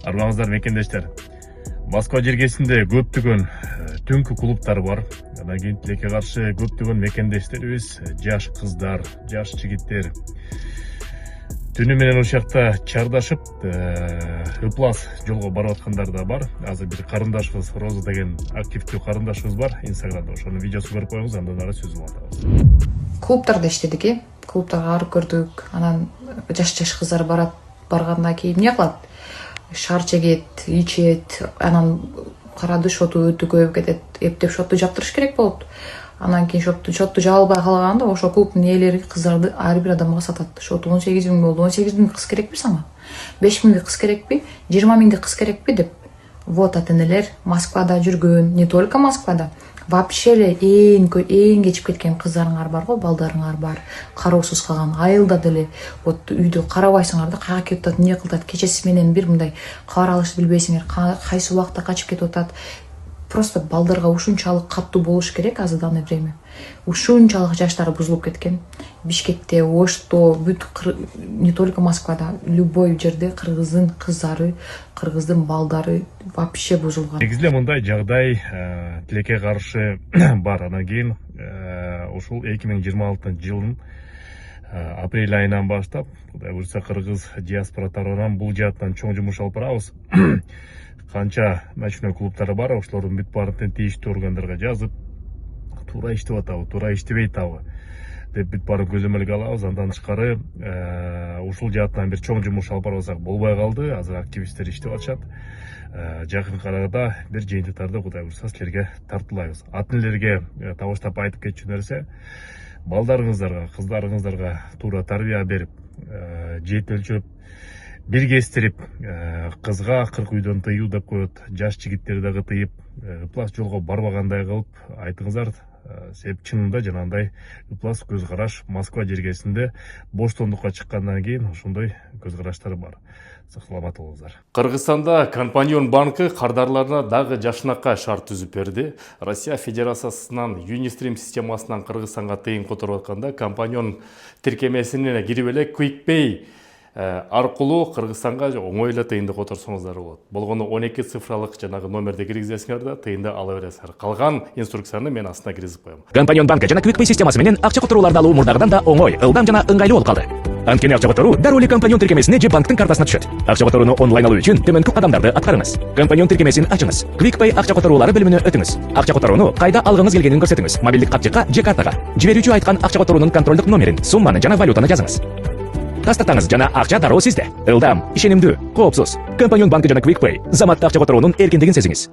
Армаңыздар мекендештер. Москва жергесинде көптөгөн түнкү клубтар бар. Анан кийин тилекке каршы көптөгөн мекендештерибиз, жаш кыздар, жаш жигиттер түнү менен ушакта чардашып, ыплас жолго барып аткандар да бар. Азыр бир карындашыбыз, Роза деген активдүү карындашыбыз бар Инстаграмда. Ошонун видеосун көрүп коюңуз, андан ары сөз алабыз. Клубтарда иштедик, клубтарга барып көрдүк. Анан жаш кыздар баргандан кийин эмне кылат? Шар чегет, ичет, анан карады шоту өтө көп кетет. Эптеп шотту жаптырыш керек болот. Анан кийин шотту жабылбай калганда ошо клубтун ээлери кыздарды ар бир адамга сатат. Шоту 18 000 болду. 18 000 кыз керекпи сага? 5 000 кыз керекпи? 20 000 кыз керекпи деп. Вот ата-энелер Москвада жүргөн, не только Москвада. Вообще эле эң кечип кеткен кыздарыңар бар го, балдарыңар бар. Кароосуз калган айылда деле вот үйдө карабайсыңар да, кайга кетип атат, эмне кылып атат, кечеси менен бир мындай кабар алышты билбейсиңер, кайсы убакта качып кетип атат. Просто балдарга ушунчалык каттуу болуш керек азыр данное время. Ушунчалык жаштары бузулуп кеткен. Бишкекте, Ошто, не только Москвада, любой жерде кыргыздын кыздары, кыргыздын балдары вообще бузулган. Негизинде мындай жагдай тилекке каршы бар. Анан кийин ушул 2026 жылдын апрель айынан баштап, Кудай буйрса, кыргыз диаспора тарабынан бул жааттан чоң жумуш алып барабыз. Канча ночной клубтары бар, ошолордун бүт баарын тийиштүү органдарга жазып, туура иштеп атабы, туура иштебей атабы деп бүт баарын көзөмөлгө алабыз. Андан тышкары ушул жааттан бир чоң жумуш алып барбасак болбой калды. Азыр активисттер иштеп атышат. Жакын арада бир жыйынтыктарды Кудай буйрса силерге тартуулайбыз. Ата-энелерге табыштап айтып кетчү нерсе, балдарыңыздарга, кыздарыңыздарга туура тарбия берип, жетелчүп, биргестирип, кызга 40 үйдөн тыюу деп коет, жаш жигиттерди дагы тыйып, ыплас жолго барбагандай кылып айтыңыздар. Себеп чынында жанагындай ыплас көз караш Москва жергесинде боштондукка чыккандан кийин ошондой көз караштар бар. Саламат болуңуздар. Кыргызстанда Компаньон банкы кардарларына дагы жашынакай шарт түзүп берди. Россия Федерациясынан Юнистрим системасынан Кыргызстанга тыйын которуп атканда Компаньон тиркемесине кирип эле QuickPay аркылуу Кыргызстанга оңой эле тыйынды которсоңуздар болот. Болгону 12 цифралык жанагы номерди киргизесиңер да тыйынды ала бересиңер. Калган инструкцияны мен астына киргизип коем. Компаньон банкы жана QuickPay системасы менен акча которууларды алуу мурдагыдан да оңой, ылдам жана ыңгайлуу болуп калды. Анткени акча которуу дароо эле Компаньон тиркемесине же банктын картасына түшөт. Акча которууну онлайн алуу үчүн төмөнкү кадамдарды аткарыңыз. Компаньон тиркемесин ачыңыз. QuickPay акча которуулары бөлүмүнө өтүңүз. Акча которууну кайда алгыңыз келгенин көрсөтүңүз. Мобилдик капчыкка же картага. Жиберүүчү айткан акча которуунун контролдук номерин, сумманы жана валютаны жазыңыз. Тастатаңыз жана акча дароо сизде. Ылдам, ишенимдүү, коопсуз. Компаньон банкы жана QuickPay заматта акча которуунун эркиндигин сезиңиз.